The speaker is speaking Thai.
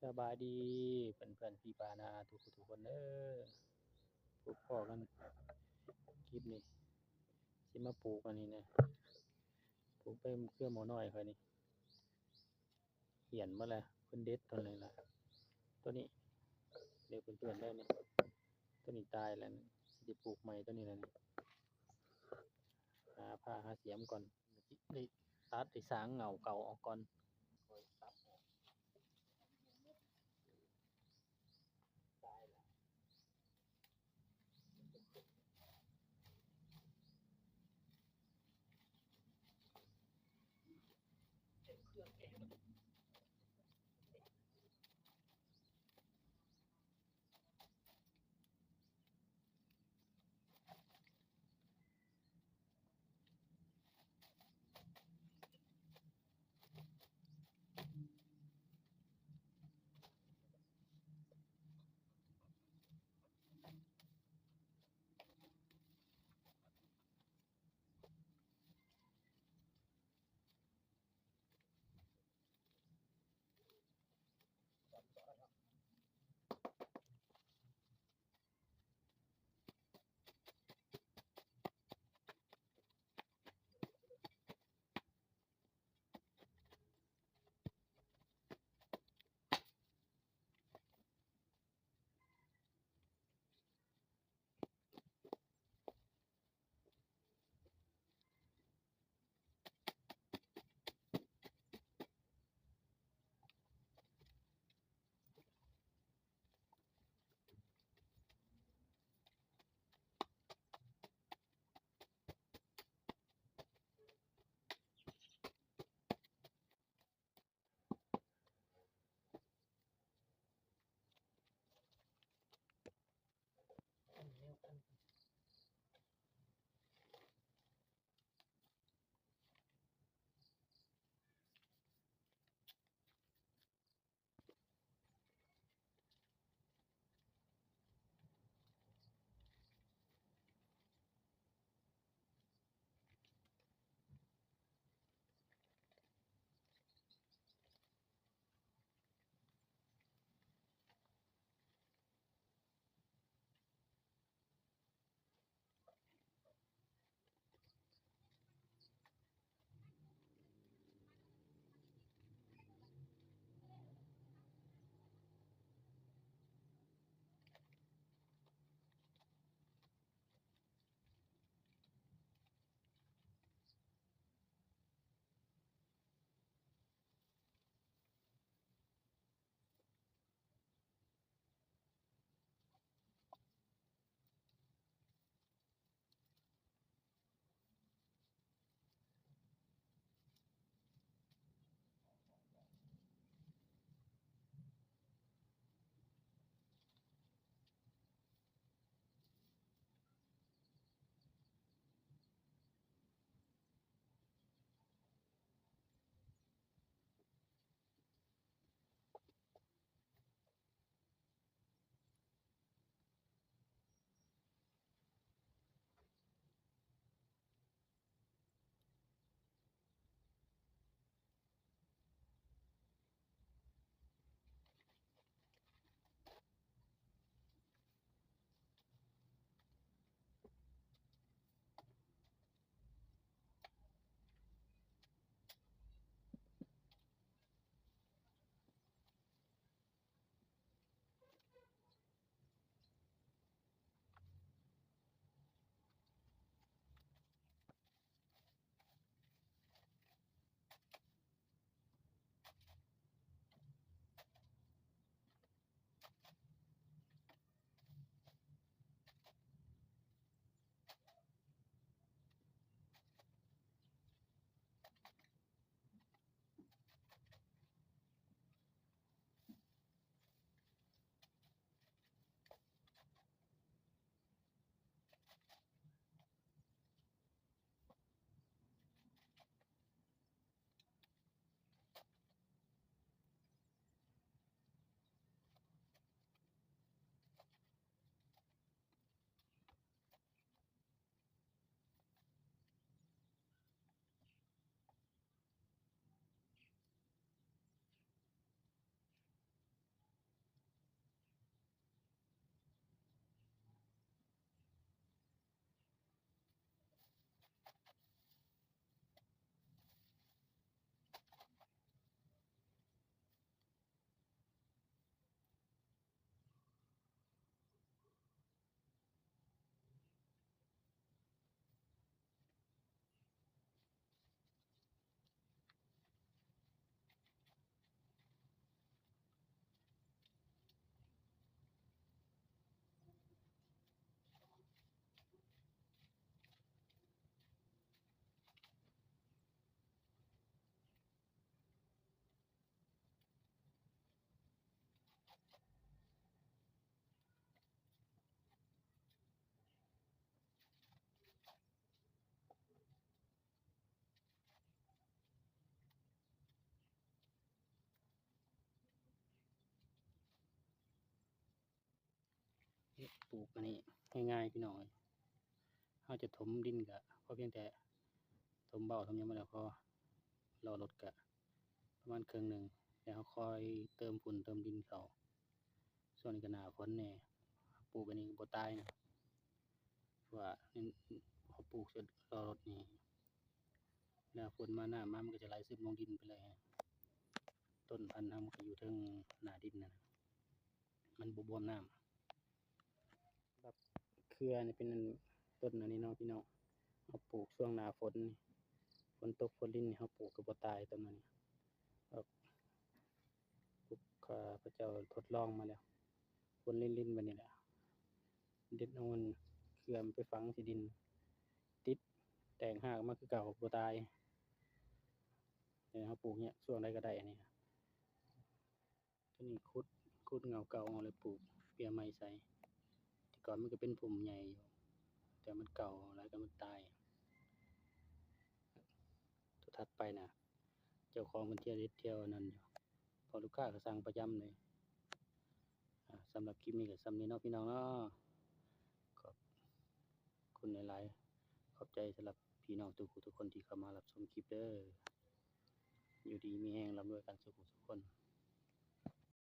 สบายดีเพื่อนๆพี่ปานาทุกคนเด้อพบพ้อกันคลิปนี้สิมาปลูกอันนี้นะปลูกไปเครือหมอน้อยค่อยนี่เหี่ยนบ่ล่ะเพิ่นเด็ดต้นเลยล่ะตัวนี้เด้อเพื่อนๆเด้อนี่ตัวนี้ตายแล้วสิปลูกใหม่ตัวนี้นั่นหาผ้าหาเสียมก่อนได้ตัดได้สางเหงาเก่าออกก่อนค่อยตัดออกตายแล้วเครื่องเอง ปลูกอันนี้ง่ายๆพี่น้องเอ้ยเราจะถมดินก็พอเพียงแต่ถมเบ้าถมหยังมาแล้วพอรอรถก็ประมาณครึ่งหนึ่งแล้วเราคอยเติมฝุ่นเติมดินเข้าส่วนนี้ก็หน้าฝนแหน่ปลูกอันนี้บ่ตายนะว่าพอปลูกเสร็จรอรถนี่หน้าฝนมาน้ำมามันก็จะไหลซึมลงดินไปเลยต้นพันธุ์เรามันก็อยู่เทิงหน้าดินนะมันบ่บวมน้ำแบบเครือนี่เป็นต้นอันนี้เนาะพี่น้องเราปลูกช่วงหน้าฝนนี่ฝนตกฝนลิ้นนี่เราปลูกก็บ่ตายต้นนั้นครับข้าพเจ้าทดลองมาแล้วฝนลิ้นๆบัดนี้แหละเด็ดเอามันเครือมันไปฝังที่ดินติดแตกรากมาคือเก่าบ่ตายเราปลูกเนี่ยช่วงใดก็ได้อันนี้ตัวนี้ขุดเงาเก่าเอาเลยปลูกเปียใหม่ใส่แต่ก่อนมันก็เป็นพุ่มใหญ่อยู่แต่มันเก่าแล้วก็มันตายตัวถัดไปน่ะเจ้าของเพิ่นเที่ยวเฮ็ดเที่ยวนั่นอยู่พอลูกค้าก็สั่งประจำเลยสำหรับคลิปนี้ก็ส่ำนี้เนาะพี่น้องเนาะขอบคุณหลายๆขอบใจสำหรับพี่น้องทุกคนที่เข้ามารับชมคลิปเด้ออยู่ดีมีแรงร่ำรวยกันสุขทุกคน